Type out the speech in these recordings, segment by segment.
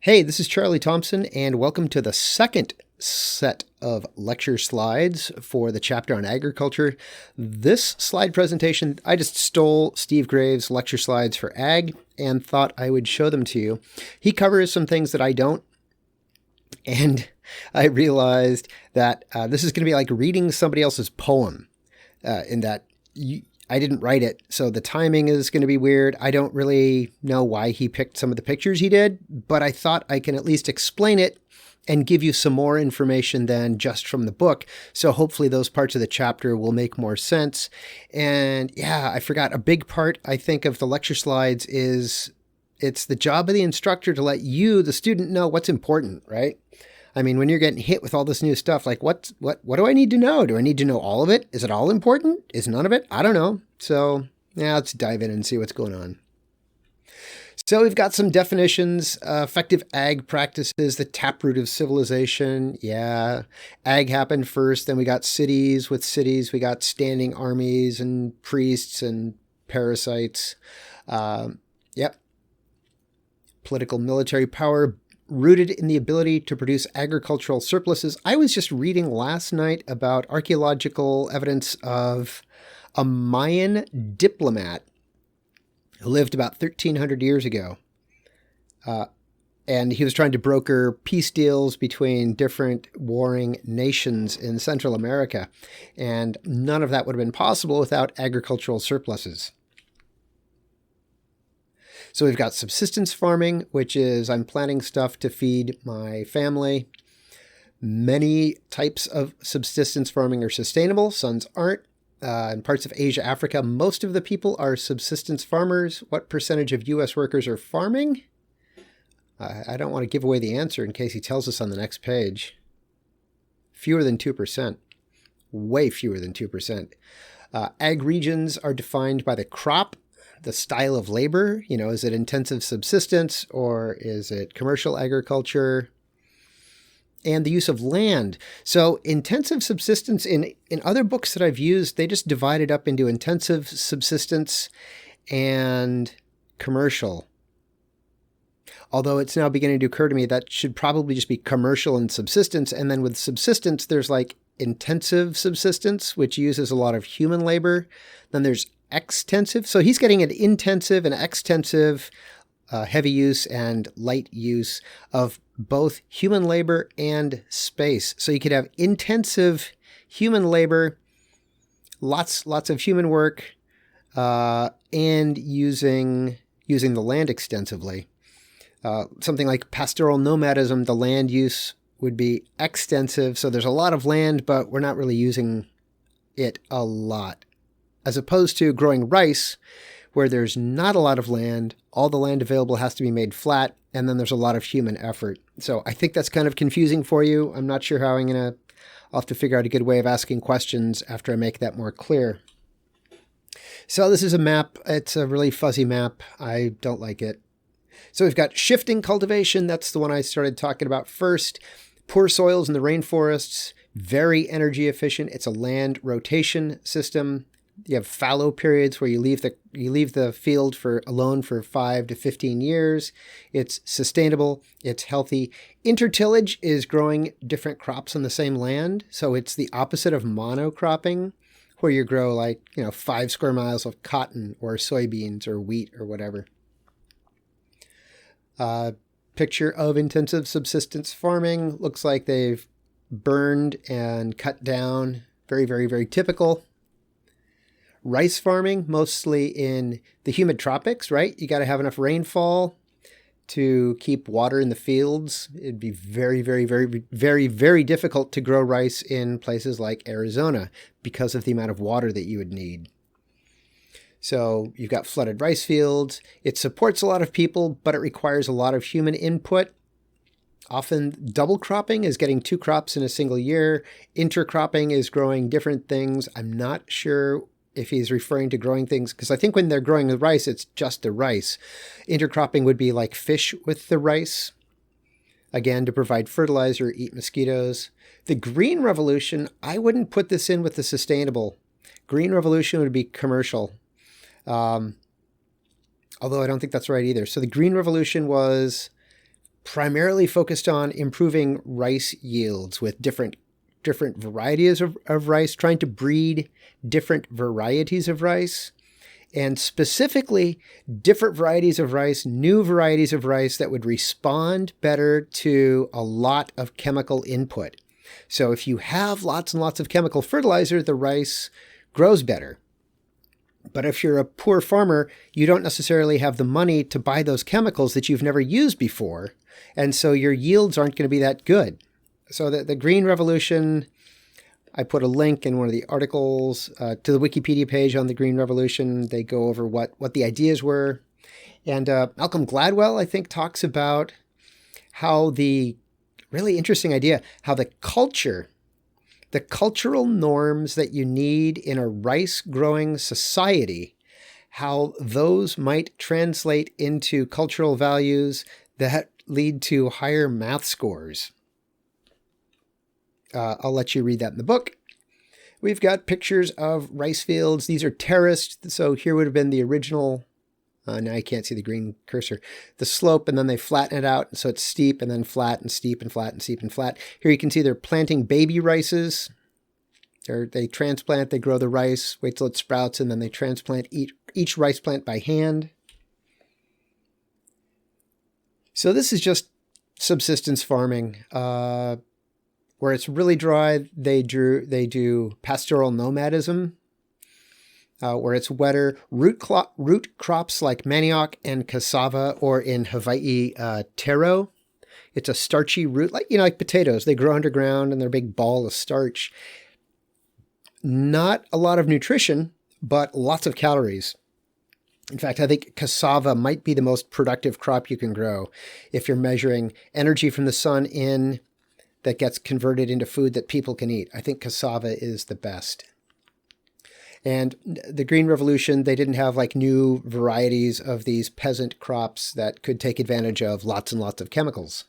Hey, this is Charlie Thompson, and welcome to the second set of lecture slides for the chapter on agriculture. This slide presentation, I just stole Steve Graves' lecture slides for ag and thought I would show them to you. He covers some things that I don't, and I realized that this is going to be like reading somebody else's poem in that I didn't write it, so the timing is going to be weird. I don't really know why he picked some of the pictures he did, but I thought I can at least explain it and give you some more information than just from the book. So hopefully those parts of the chapter will make more sense. And yeah, I forgot a big part, I think, of the lecture slides is it's the job of the instructor to let you, the student, know what's important, right? I mean, when you're getting hit with all this new stuff, like what do I need to know? Do I need to know all of it? Is it all important? Is none of it? I don't know. So yeah, let's dive in and see what's going on. So we've got some definitions, effective ag practices, the taproot of civilization. Yeah, ag happened first. Then we got cities. With cities, we got standing armies and priests and parasites. Yep. Political military power rooted in the ability to produce agricultural surpluses. I was just reading last night about archaeological evidence of a Mayan diplomat who lived about 1,300 years ago. And he was trying to broker peace deals between different warring nations in Central America. And none of that would have been possible without agricultural surpluses. So we've got subsistence farming, which is I'm planting stuff to feed my family. Many types of subsistence farming are sustainable. Some aren't. In parts of Asia, Africa, most of the people are subsistence farmers. What percentage of U.S. workers are farming? I don't want to give away the answer in case he tells us on the next page. Fewer than 2%. Way fewer than 2%. Ag regions are defined by the crop, the style of labor. You know, is it intensive subsistence or is it commercial agriculture? And the use of land. So intensive subsistence, in other books that I've used, they just divide it up into intensive subsistence and commercial. Although it's now beginning to occur to me that should probably just be commercial and subsistence. And then with subsistence, there's like intensive subsistence, which uses a lot of human labor. Then there's extensive. So he's getting an intensive and extensive heavy use and light use of both human labor and space. So you could have intensive human labor, lots of human work, and using the land extensively. Something like pastoral nomadism, the land use would be extensive. So there's a lot of land, but we're not really using it a lot. As opposed to growing rice, where there's not a lot of land, all the land available has to be made flat, and then there's a lot of human effort. So I think that's kind of confusing for you. I'm not sure how I'll have to figure out a good way of asking questions after I make that more clear. So this is a map. It's a really fuzzy map. I don't like it. So we've got shifting cultivation. That's the one I started talking about first. Poor soils in the rainforests, very energy efficient. It's a land rotation system. You have fallow periods where you leave the field alone for 5 to 15 years. It's sustainable. It's healthy. Intertillage is growing different crops on the same land. So it's the opposite of monocropping, where you grow 5 square miles of cotton or soybeans or wheat or whatever. Picture of intensive subsistence farming. Looks like they've burned and cut down. Very, very, very typical. Rice farming, mostly in the humid tropics, right? You got to have enough rainfall to keep water in the fields. It'd be very, very, very, very, very difficult to grow rice in places like Arizona because of the amount of water that you would need. So you've got flooded rice fields. It supports a lot of people, but it requires a lot of human input. Often double cropping is getting 2 crops in a single year. Intercropping is growing different things. I'm not sure if he's referring to growing things, because I think when they're growing the rice, it's just the rice. Intercropping would be like fish with the rice, again, to provide fertilizer, eat mosquitoes. The green revolution, I wouldn't put this in with the sustainable. Green revolution would be commercial. Although I don't think that's right either. So the green revolution was primarily focused on improving rice yields with different varieties of rice, trying to breed different varieties of rice, and specifically different varieties of rice, new varieties of rice that would respond better to a lot of chemical input. So if you have lots and lots of chemical fertilizer, the rice grows better. But if you're a poor farmer, you don't necessarily have the money to buy those chemicals that you've never used before. And so your yields aren't going to be that good. So the Green Revolution, I put a link in one of the articles to the Wikipedia page on the Green Revolution. They go over what the ideas were. And Malcolm Gladwell, I think, talks about how really interesting idea, how the cultural norms that you need in a rice-growing society, how those might translate into cultural values that lead to higher math scores. I'll let you read that in the book. We've got pictures of rice fields. These are terraced, so here would have been the original. Now you can't see the green cursor. The slope, and then they flatten it out, so it's steep, and then flat, and steep, and flat, and steep, and flat. Here you can see they're planting baby rices. They transplant, they grow the rice, wait till it sprouts, and then they transplant each rice plant by hand. So this is just subsistence farming. Where it's really dry, they do pastoral nomadism. Where it's wetter, root crops like manioc and cassava, or in Hawaii, taro. It's a starchy root, like potatoes. They grow underground and they're a big ball of starch. Not a lot of nutrition, but lots of calories. In fact, I think cassava might be the most productive crop you can grow if you're measuring energy from the sun that gets converted into food that people can eat. I think cassava is the best. And the Green Revolution, they didn't have new varieties of these peasant crops that could take advantage of lots and lots of chemicals.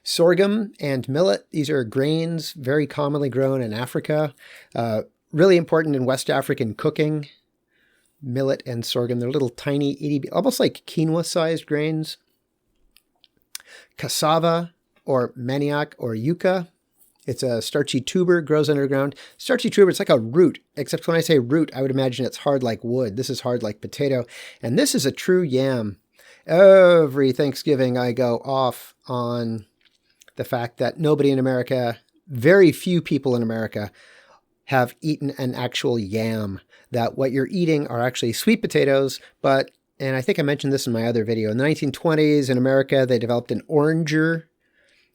Sorghum and millet, these are grains very commonly grown in Africa, really important in West African cooking. Millet and sorghum, they're little tiny, almost like quinoa-sized grains. Cassava, or manioc, or yucca. It's a starchy tuber, grows underground. Starchy tuber, it's like a root, except when I say root, I would imagine it's hard like wood. This is hard like potato. And this is a true yam. Every Thanksgiving, I go off on the fact that nobody in America, very few people in America, have eaten an actual yam. That what you're eating are actually sweet potatoes, and I think I mentioned this in my other video, in the 1920s in America, they developed an oranger,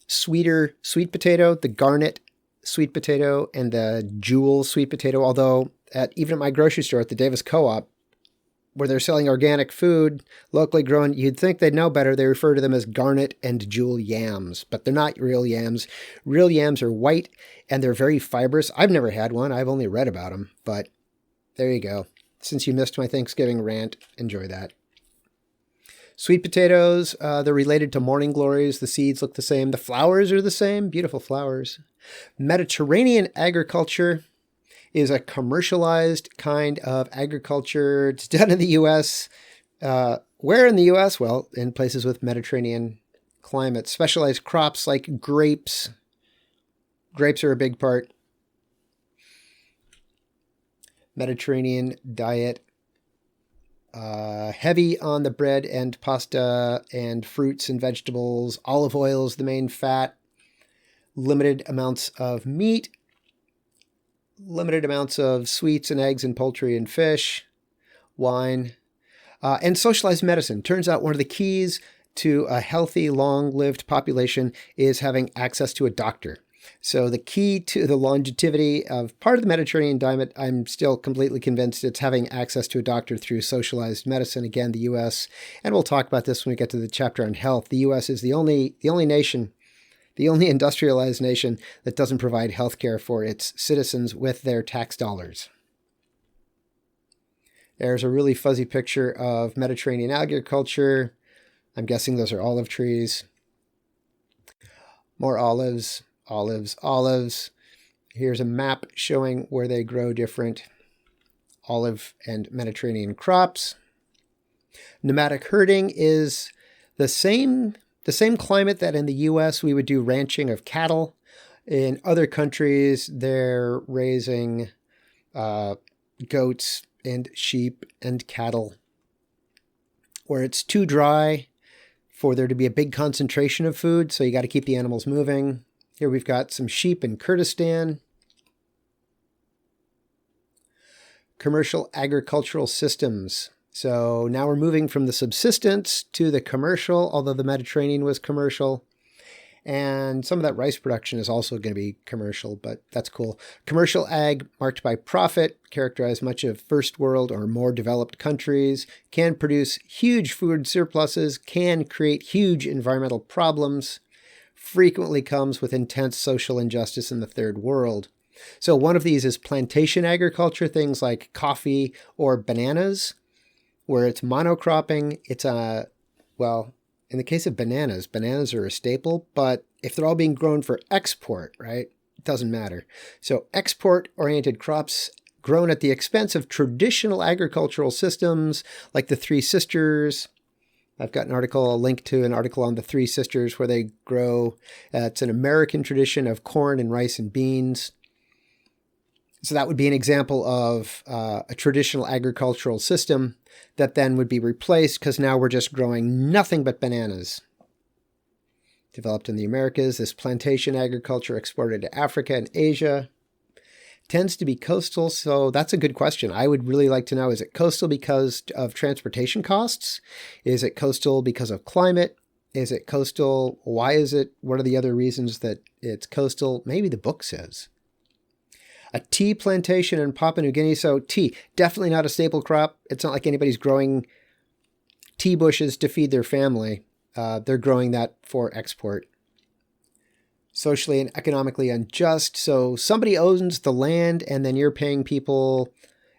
sweeter sweet potato, the garnet sweet potato and the jewel sweet potato. Although even at my grocery store at the Davis Co-op, where they're selling organic food, locally grown, you'd think they'd know better. They refer to them as garnet and jewel yams, but they're not real yams. Real yams are white and they're very fibrous. I've never had one. I've only read about them, but there you go. Since you missed my Thanksgiving rant, enjoy that. Sweet potatoes, they're related to morning glories. The seeds look the same. The flowers are the same. Beautiful flowers. Mediterranean agriculture is a commercialized kind of agriculture. It's done in the U.S. Where in the U.S.? Well, in places with Mediterranean climates. Specialized crops like grapes. Grapes are a big part. Mediterranean diet. Heavy on the bread and pasta and fruits and vegetables. Olive oil is the main fat. Limited amounts of meat. Limited amounts of sweets and eggs and poultry and fish. Wine. And socialized medicine. Turns out one of the keys to a healthy, long-lived population is having access to a doctor. So the key to the longevity of part of the Mediterranean diet, I'm still completely convinced it's having access to a doctor through socialized medicine. Again, the U.S., and we'll talk about this when we get to the chapter on health. The U.S. is the only nation, the only industrialized nation that doesn't provide health care for its citizens with their tax dollars. There's a really fuzzy picture of Mediterranean agriculture. I'm guessing those are olive trees. More olives. Olives. Here's a map showing where they grow different olive and Mediterranean crops. Nomadic herding is The same climate that in the US we would do ranching of cattle. In other countries, they're raising goats and sheep and cattle where it's too dry for there to be a big concentration of food, so you got to keep the animals moving. Here we've got some sheep in Kurdistan. Commercial agricultural systems. So now we're moving from the subsistence to the commercial, although the Mediterranean was commercial. And some of that rice production is also going to be commercial, but that's cool. Commercial ag marked by profit, characterized much of first world or more developed countries, can produce huge food surpluses, can create huge environmental problems, frequently comes with intense social injustice in the third world. So one of these is plantation agriculture, things like coffee or bananas, where it's monocropping. It's in the case of bananas are a staple, but if they're all being grown for export, right, it doesn't matter. So export-oriented crops grown at the expense of traditional agricultural systems like the Three Sisters. I've got a link to an article on the Three Sisters where they grow. It's an American tradition of corn and rice and beans. So that would be an example of a traditional agricultural system that then would be replaced because now we're just growing nothing but bananas. Developed in the Americas, this plantation agriculture exported to Africa and Asia tends to be coastal. So that's a good question. I would really like to know, is it coastal because of transportation costs? Is it coastal because of climate? Is it coastal? Why is it? What are the other reasons that it's coastal? Maybe the book says. A tea plantation in Papua New Guinea. So tea, definitely not a staple crop. It's not like anybody's growing tea bushes to feed their family. They're growing that for export. Socially and economically unjust. So somebody owns the land and then you're paying people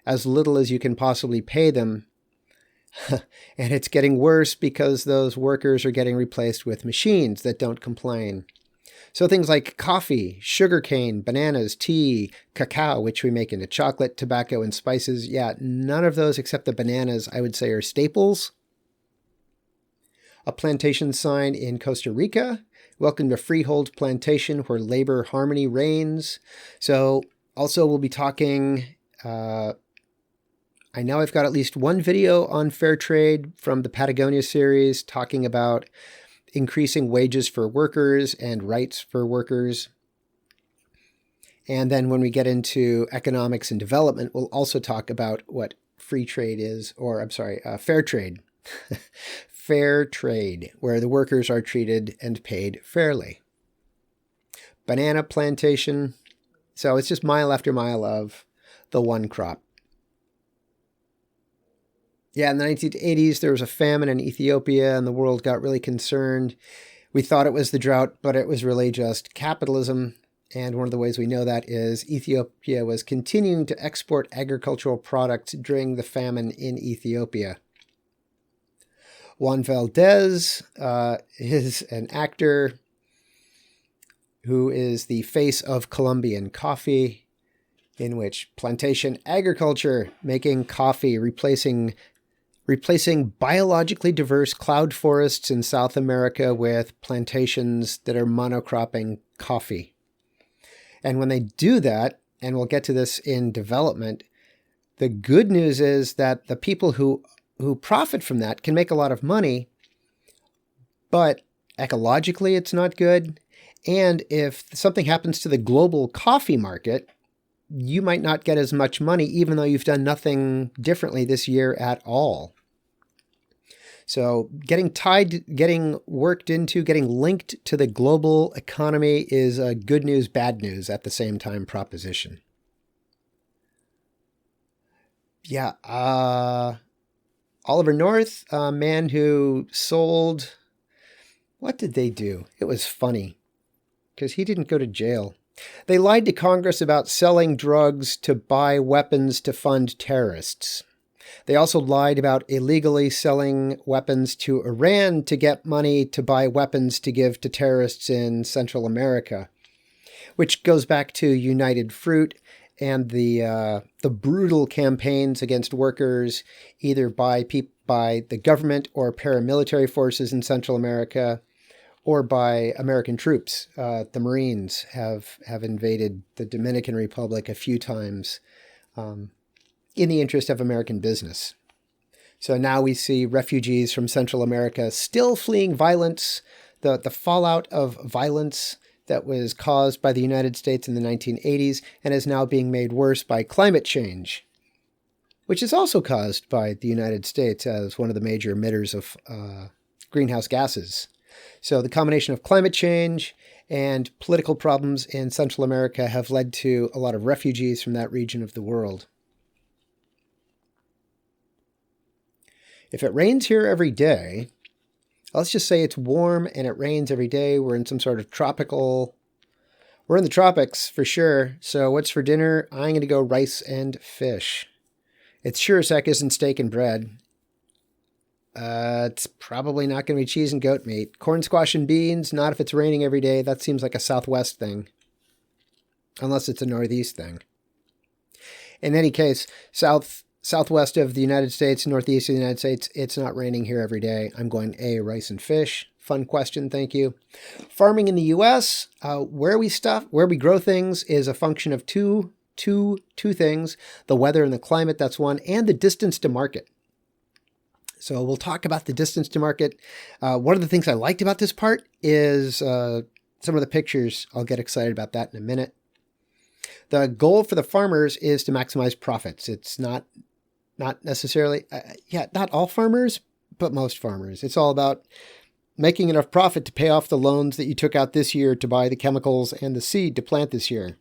as little as you can possibly pay them. And it's getting worse because those workers are getting replaced with machines that don't complain. So things like coffee, sugarcane, bananas, tea, cacao, which we make into chocolate, tobacco, and spices. Yeah, none of those except the bananas, I would say, are staples. A plantation sign in Costa Rica. Welcome to Freehold Plantation, where labor harmony reigns. So also we'll be talking, I know I've got at least one video on fair trade from the Patagonia series talking about increasing wages for workers and rights for workers. And then when we get into economics and development, we'll also talk about what free trade is, fair trade. Fair trade, where the workers are treated and paid fairly. Banana plantation. So it's just mile after mile of the one crop. Yeah, in the 1980s, there was a famine in Ethiopia and the world got really concerned. We thought it was the drought, but it was really just capitalism. And one of the ways we know that is Ethiopia was continuing to export agricultural products during the famine in Ethiopia. Juan Valdez is an actor who is the face of Colombian coffee, in which plantation agriculture, making coffee, replacing biologically diverse cloud forests in South America with plantations that are monocropping coffee. And when they do that, and we'll get to this in development, the good news is that the people who profit from that can make a lot of money, but ecologically it's not good. And if something happens to the global coffee market, you might not get as much money even though you've done nothing differently this year at all. So getting worked into, getting linked to the global economy is a good news, bad news at the same time proposition. Yeah, Oliver North, a man who sold, what did they do? It was funny because he didn't go to jail. They lied to Congress about selling drugs to buy weapons to fund terrorists. They also lied about illegally selling weapons to Iran to get money to buy weapons to give to terrorists in Central America, which goes back to United Fruit and the brutal campaigns against workers, either by by the government or paramilitary forces in Central America, or by American troops. The Marines have invaded the Dominican Republic a few times in the interest of American business. So now we see refugees from Central America still fleeing violence, the fallout of violence that was caused by the United States in the 1980s and is now being made worse by climate change, which is also caused by the United States as one of the major emitters of greenhouse gases. So the combination of climate change and political problems in Central America have led to a lot of refugees from that region of the world. If it rains here every day, let's just say it's warm and it rains every day. We're in some sort of we're in the tropics for sure. So what's for dinner? I'm going to go rice and fish. It sure as heck isn't steak and bread. It's probably not going to be cheese and goat meat. Corn, squash, and beans, not if it's raining every day. That seems like a Southwest thing. Unless it's a Northeast thing. In any case, southwest of the United States, northeast of the United States, it's not raining here every day. I'm going A, rice and fish. Fun question, thank you. Farming in the U.S., where we grow things is a function of two things: the weather and the climate, that's one, and the distance to market. So we'll talk about the distance to market. One of the things I liked about this part is some of the pictures. I'll get excited about that in a minute. The goal for the farmers is to maximize profits. It's not necessarily, not all farmers, but most farmers. It's all about making enough profit to pay off the loans that you took out this year to buy the chemicals and the seed to plant this year.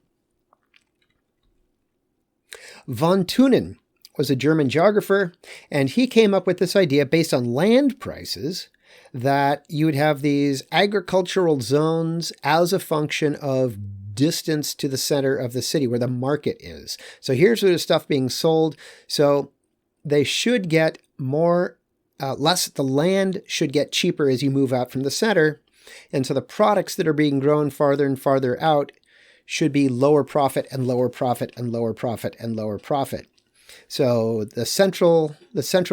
Von Thunen was a German geographer, and he came up with this idea based on land prices that you would have these agricultural zones as a function of distance to the center of the city where the market is. So here's where the stuff being sold. So they should get the land should get cheaper as you move out from the center. And so the products that are being grown farther and farther out should be lower profit and lower profit and lower profit and lower profit. So the central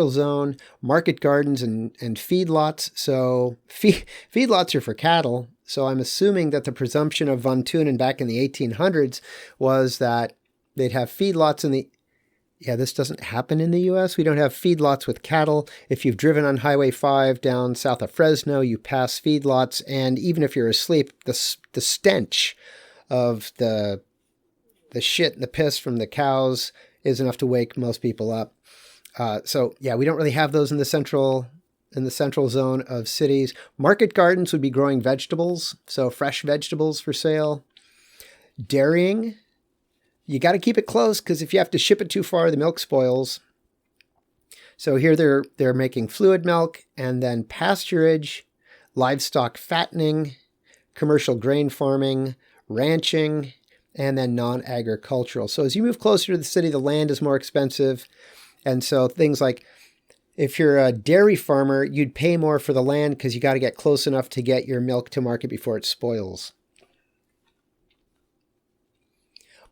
zone, market gardens and feedlots. So feedlots are for cattle. So I'm assuming that the presumption of von Thunen back in the 1800s was that they'd have feedlots this doesn't happen in the U.S. We don't have feedlots with cattle. If you've driven on Highway 5 down south of Fresno, you pass feedlots. And even if you're asleep, the stench of the shit and the piss from the cows is enough to wake most people up. We don't really have those in the central zone of cities. Market gardens would be growing vegetables, so fresh vegetables for sale. Dairying, you got to keep it close because if you have to ship it too far, the milk spoils. So here they're making fluid milk, and then pasturage, livestock fattening, commercial grain farming, ranching, and then non-agricultural. So as you move closer to the city, the land is more expensive. And so things like if you're a dairy farmer, you'd pay more for the land because you got to get close enough to get your milk to market before it spoils.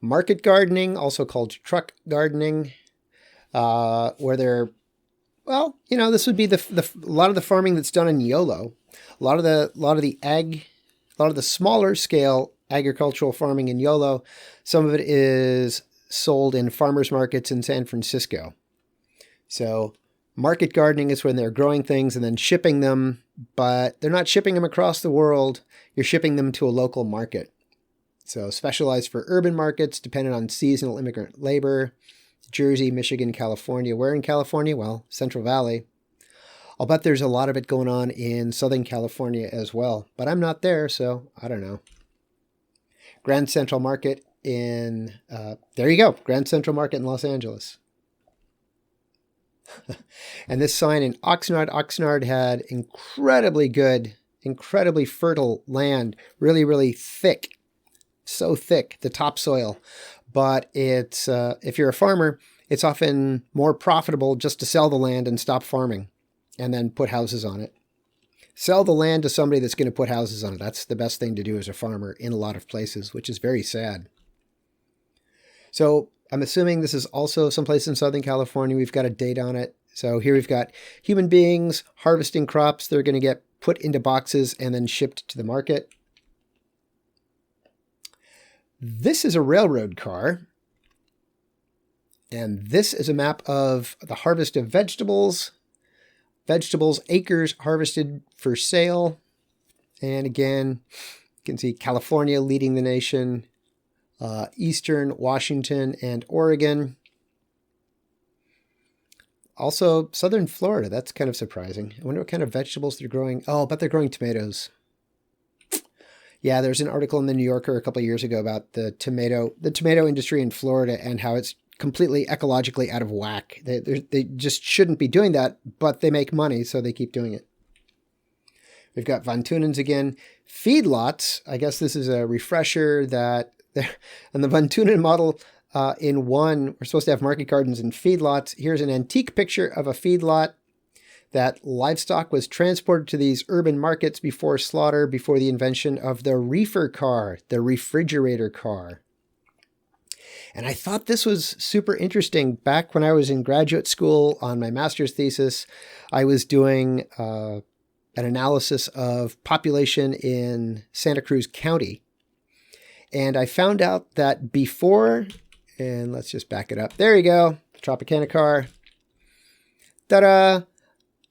Market gardening, also called truck gardening, where this would be a lot of the farming that's done in YOLO. A lot of the smaller scale agricultural farming in YOLO. Some of it is sold in farmers markets in San Francisco. So market gardening is when they're growing things and then shipping them, but they're not shipping them across the world. You're shipping them to a local market. So specialized for urban markets, dependent on seasonal immigrant labor. Jersey, Michigan, California. Where in California? Well, Central Valley. I'll bet there's a lot of it going on in Southern California as well, but I'm not there, so I don't know. Grand Central Market in, Grand Central Market in Los Angeles. And this sign in Oxnard. Oxnard had incredibly fertile land, really, really thick. So thick, the topsoil. But it's if you're a farmer, it's often more profitable just to sell the land and stop farming and then put houses on it. Sell the land to somebody that's going to put houses on it. That's the best thing to do as a farmer in a lot of places, which is very sad. So I'm assuming this is also someplace in Southern California. We've got a date on it. So here we've got human beings harvesting crops. They're going to get put into boxes and then shipped to the market. This is a railroad car. And this is a map of the harvest of vegetables. Vegetables, acres harvested for sale. And again, you can see California leading the nation, Eastern Washington and Oregon. Also, Southern Florida. That's kind of surprising. I wonder what kind of vegetables they're growing. Oh, but they're growing tomatoes. Yeah, there's an article in the New Yorker a couple of years ago about the tomato industry in Florida and how it's completely ecologically out of whack. They just shouldn't be doing that, but they make money, so they keep doing it. We've got Von Thunens again. Feedlots. I guess this is a refresher that on the Von Thunen model. In one, we're supposed to have market gardens and feedlots. Here's an antique picture of a feedlot that livestock was transported to these urban markets before slaughter, before the invention of the reefer car, the refrigerator car. And I thought this was super interesting. Back when I was in graduate school on my master's thesis, I was doing an analysis of population in Santa Cruz County. And I found out that before... And let's just back it up. There you go. Tropicana car. Ta-da!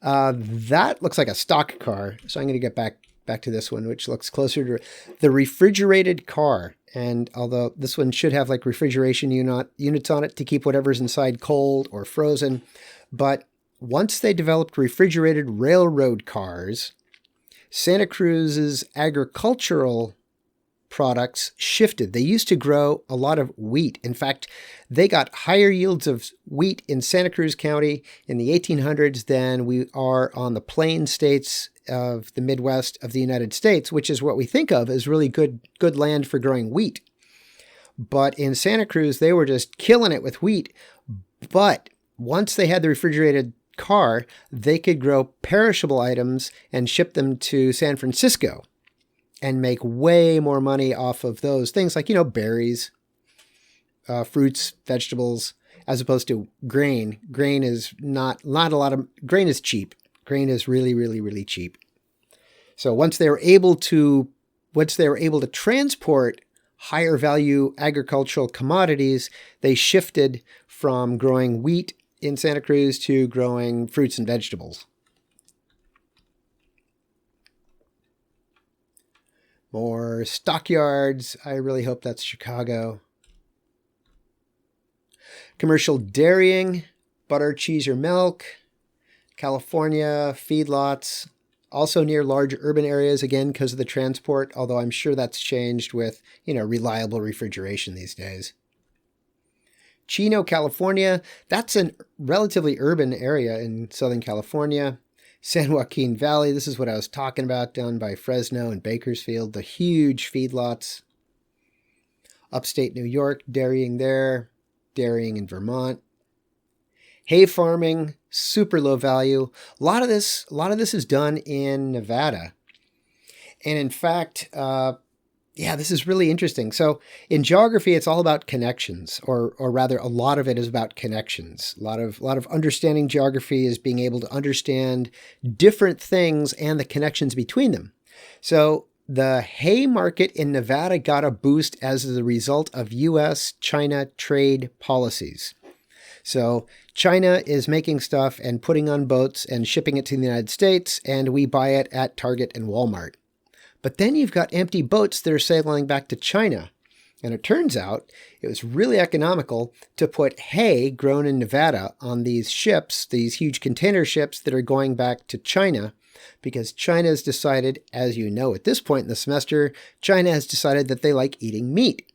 That looks like a stock car. So I'm going to get back to this one, which looks closer to the refrigerated car. And although this one should have like refrigeration units on it to keep whatever's inside cold or frozen. But once they developed refrigerated railroad cars, Santa Cruz's agricultural products shifted. They used to grow a lot of wheat. In fact, they got higher yields of wheat in Santa Cruz County in the 1800s than we are on the plain states of the Midwest of the United States, which is what we think of as really good land for growing wheat. But in Santa Cruz, they were just killing it with wheat. But once they had the refrigerated car, they could grow perishable items and ship them to San Francisco and make way more money off of those things like, berries, fruits, vegetables, as opposed to grain. Grain is grain is cheap. Grain is really, really, really cheap. So once they were able to transport higher value agricultural commodities, they shifted from growing wheat in Santa Cruz to growing fruits and vegetables. More stockyards. I really hope that's Chicago. Commercial dairying, butter, cheese, or milk. California, feedlots. Also near large urban areas, again, because of the transport, although I'm sure that's changed with, reliable refrigeration these days. Chino, California. That's a relatively urban area in Southern California. San Joaquin Valley, this is what I was talking about down by Fresno and Bakersfield, the huge feedlots. Upstate New York, dairying there, dairying in Vermont. Hay farming, super low value. A lot of this is done in Nevada. And in fact, this is really interesting. So in geography, it's all about connections, or rather, a lot of it is about connections. A lot of understanding geography is being able to understand different things and the connections between them. So the hay market in Nevada got a boost as a result of U.S.-China trade policies. So China is making stuff and putting on boats and shipping it to the United States, and we buy it at Target and Walmart. But then you've got empty boats that are sailing back to China. And it turns out it was really economical to put hay grown in Nevada on these ships, these huge container ships that are going back to China, because China has decided, as you know at this point in the semester, China has decided that they like eating meat.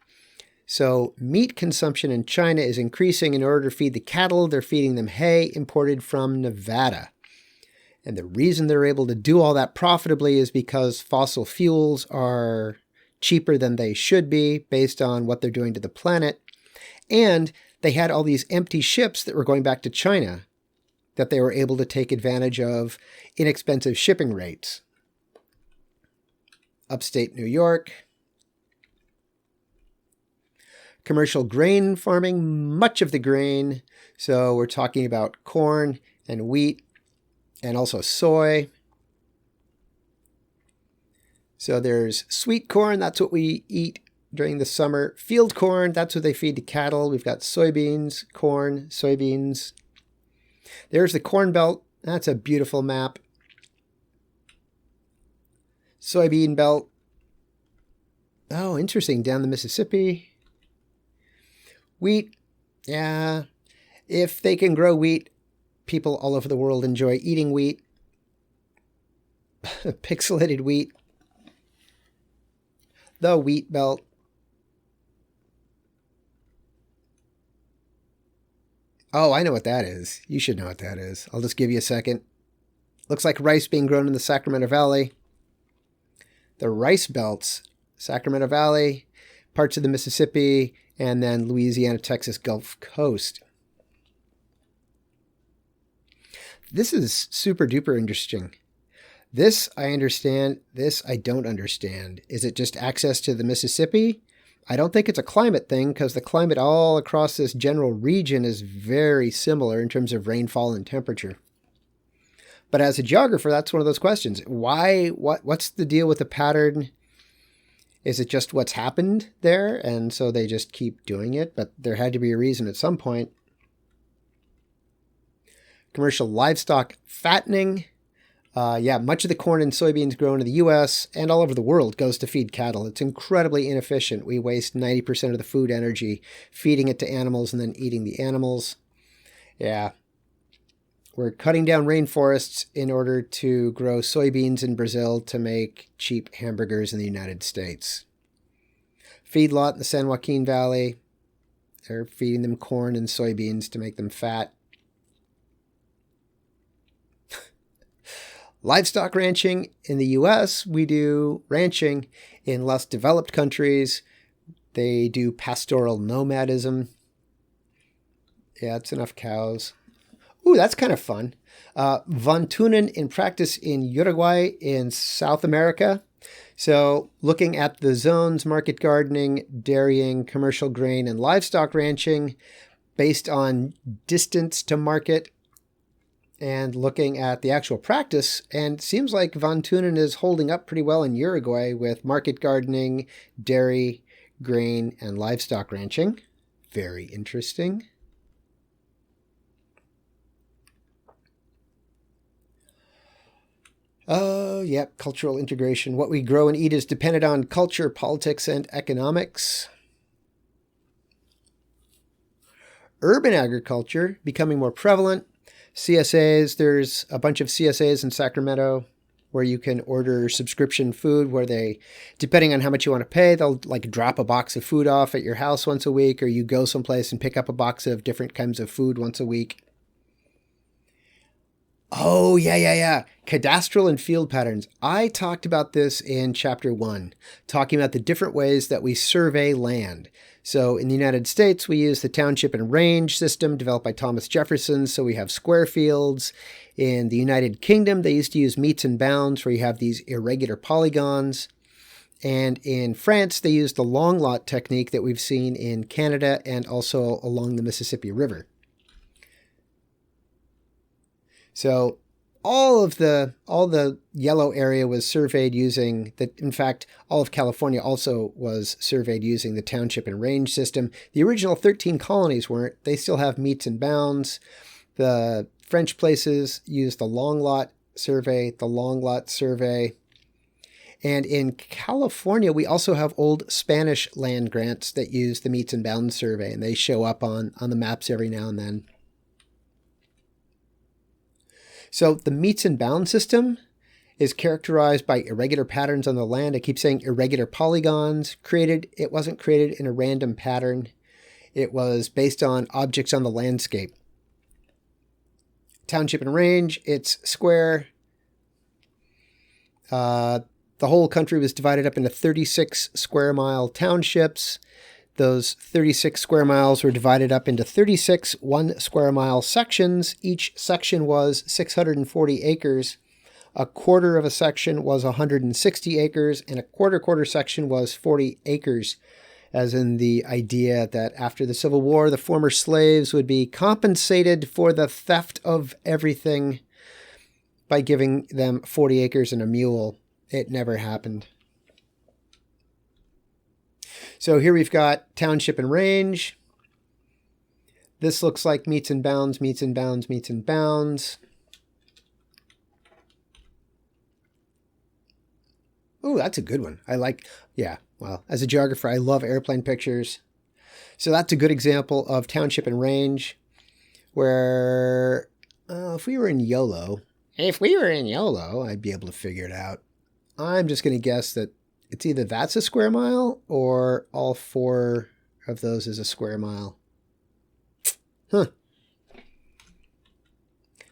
So meat consumption in China is increasing. In order to feed the cattle, they're feeding them hay imported from Nevada. And the reason they're able to do all that profitably is because fossil fuels are cheaper than they should be based on what they're doing to the planet. And they had all these empty ships that were going back to China that they were able to take advantage of inexpensive shipping rates. Upstate New York. Commercial grain farming, much of the grain. So we're talking about corn and wheat, and also soy. So there's sweet corn, that's what we eat during the summer. Field corn, that's what they feed to cattle. We've got soybeans, corn, soybeans. There's the Corn Belt. That's a beautiful map. Soybean belt. Oh, interesting. Down the Mississippi. Wheat. Yeah. If they can grow wheat, people all over the world enjoy eating wheat. Pixelated wheat. The wheat belt. Oh, I know what that is. You should know what that is. I'll just give you a second. Looks like rice being grown in the Sacramento Valley. The rice belts, Sacramento Valley, parts of the Mississippi, and then Louisiana, Texas, Gulf Coast. This is super duper interesting. This I understand. This I don't understand. Is it just access to the Mississippi? I don't think it's a climate thing because the climate all across this general region is very similar in terms of rainfall and temperature. But as a geographer, that's one of those questions. Why? What's the deal with the pattern? Is it just what's happened there? And so they just keep doing it, but there had to be a reason at some point. Commercial livestock fattening. Much of the corn and soybeans grown in the U.S. and all over the world goes to feed cattle. It's incredibly inefficient. We waste 90% of the food energy feeding it to animals and then eating the animals. Yeah. We're cutting down rainforests in order to grow soybeans in Brazil to make cheap hamburgers in the United States. Feedlot in the San Joaquin Valley. They're feeding them corn and soybeans to make them fat. Livestock ranching in the U.S., we do ranching. In less developed countries, they do pastoral nomadism. Yeah, it's enough cows. Ooh, that's kind of fun. Von Thunen in practice in Uruguay in South America. So looking at the zones, market gardening, dairying, commercial grain, and livestock ranching based on distance to market and looking at the actual practice. And it seems like Von Thunen is holding up pretty well in Uruguay with market gardening, dairy, grain, and livestock ranching. Very interesting. Oh, yep, cultural integration. What we grow and eat is dependent on culture, politics, and economics. Urban agriculture becoming more prevalent. CSAs, there's a bunch of CSAs in Sacramento where you can order subscription food where they, depending on how much you want to pay, they'll like drop a box of food off at your house once a week, or you go someplace and pick up a box of different kinds of food once a week. Oh, yeah. Cadastral and field patterns. I talked about this in chapter 1, talking about the different ways that we survey land. So in the United States, we use the Township and Range system developed by Thomas Jefferson. So we have square fields. In the United Kingdom, they used to use meets and bounds where you have these irregular polygons. And in France, they used the long lot technique that we've seen in Canada and also along the Mississippi River. So all the yellow area was surveyed using in fact, all of California also was surveyed using the Township and Range system. The original 13 colonies weren't. They still have meets and bounds. The French places used the long lot survey, And in California, we also have old Spanish land grants that use the meets and bounds survey, and they show up on the maps every now and then. So the meets and bounds system is characterized by irregular patterns on the land. I keep saying irregular polygons. It wasn't created in a random pattern. It was based on objects on the landscape. Township and Range, it's square. The whole country was divided up into 36 square mile townships. Those 36 square miles were divided up into 36 1 square mile sections. Each section was 640 acres. A quarter of a section was 160 acres, and a quarter section was 40 acres. as in the idea that after the Civil War, the former slaves would be compensated for the theft of everything by giving them 40 acres and a mule. It never happened. So here we've got Township and Range. This looks like meets and bounds, meets and bounds, meets and bounds. Oh, that's a good one. I like, yeah, well, as a geographer, I love airplane pictures. So that's a good example of Township and Range, where if we were in YOLO, I'd be able to figure it out. I'm just going to guess that it's either that's a square mile or all 4 of those is a square mile. Huh.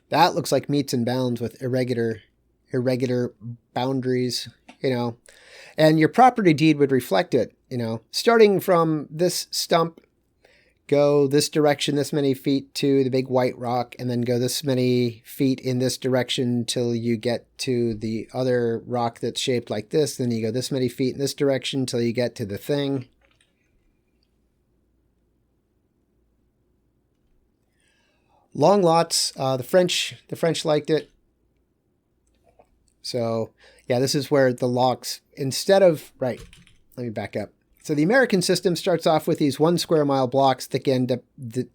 That looks like meets and bounds with irregular boundaries, you know. And your property deed would reflect it, you know. Starting from this stump, go this direction this many feet to the big white rock, and then go this many feet in this direction till you get to the other rock that's shaped like this. Then you go this many feet in this direction till you get to the thing. Long lots, the French liked it. So yeah, this is where the lots, instead of, right, let me back up. So the American system starts off with these 1 square mile blocks that end up, that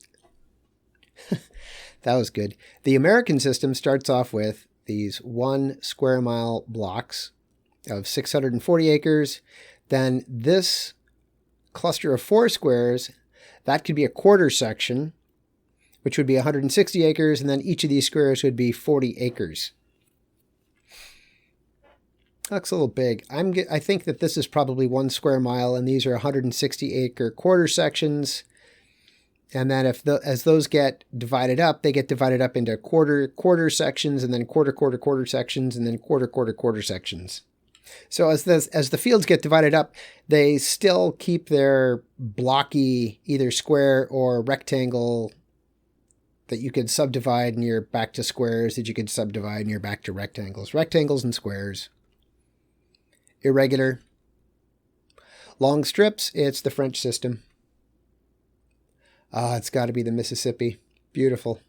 was good. The American system starts off with these 1 square mile blocks of 640 acres. Then this cluster of 4 squares, that could be a quarter section, which would be 160 acres, and then each of these squares would be 40 acres. Looks a little big. I think that this is probably 1 square mile, and these are 160 acre quarter sections. And then as those get divided up, they get divided up into quarter sections, and then quarter sections, and then quarter sections. So as the fields get divided up, they still keep their blocky, either square or rectangle, that you could subdivide and you're back to squares, that you could subdivide and you're back to rectangles. Rectangles and squares. Irregular. Long strips, it's the French system. It's got to be the Mississippi. Beautiful.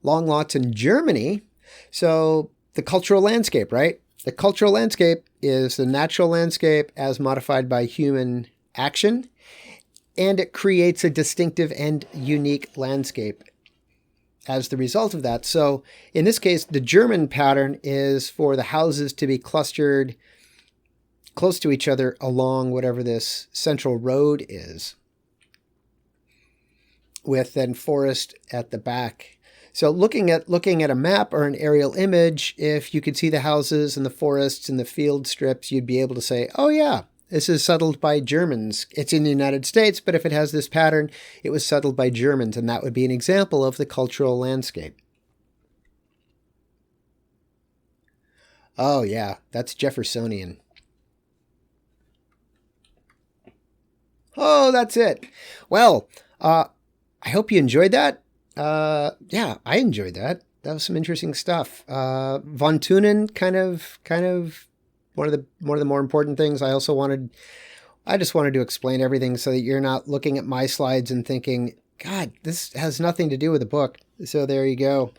Long lots in Germany. So the cultural landscape, right? The cultural landscape is the natural landscape as modified by human action, and it creates a distinctive and unique landscape as the result of that. So in this case, the German pattern is for the houses to be clustered close to each other along whatever this central road is, with then forest at the back. So looking at a map or an aerial image, if you could see the houses and the forests and the field strips, you'd be able to say, oh yeah, this is settled by Germans. It's in the United States, but if it has this pattern, it was settled by Germans, and that would be an example of the cultural landscape. Oh yeah, that's Jeffersonian. Oh, that's it. Well, I hope you enjoyed that. Yeah, I enjoyed that. That was some interesting stuff. Von Thunen, kind of one of the more important things. I just wanted to explain everything so that you're not looking at my slides and thinking, God, this has nothing to do with the book. So there you go.